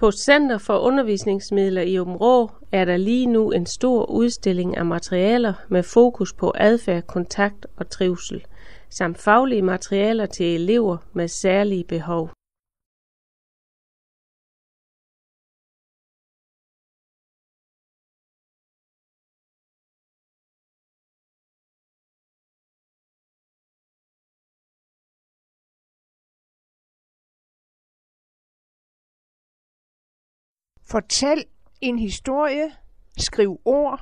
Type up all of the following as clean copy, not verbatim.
På Center for Undervisningsmidler i Aabenraa er der lige nu en stor udstilling af materialer med fokus på adfærd, kontakt og trivsel, samt faglige materialer til elever med særlige behov. Fortæl en historie, skriv ord,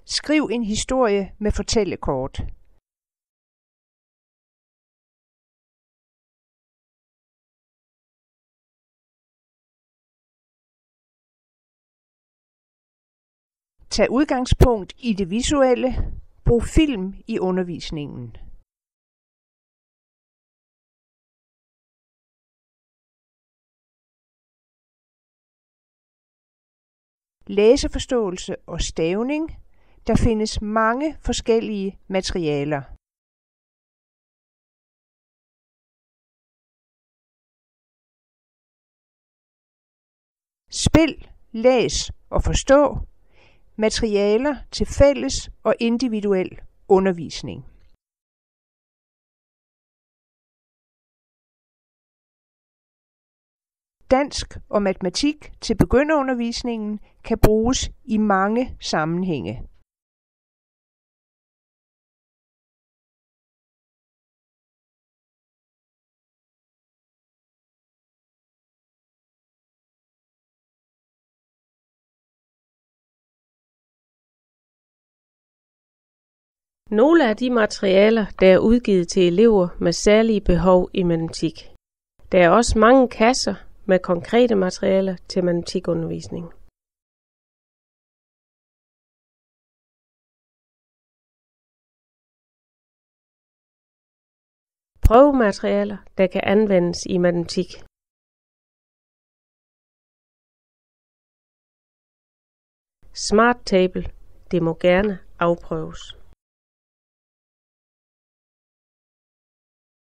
skriv en historie med fortællekort. Tag udgangspunkt i det visuelle, brug film i undervisningen. Læseforståelse og stavning. Der findes mange forskellige materialer. Spil, læs og forstå. Materialer til fælles og individuel undervisning. Dansk og matematik til begynderundervisningen kan bruges i mange sammenhænge. Nogle af de materialer, der er udgivet til elever med særlige behov i matematik. Der er også mange kasser med konkrete materialer til matematikundervisning. Prøvematerialer, der kan anvendes i matematik. Smart Table, det må gerne afprøves.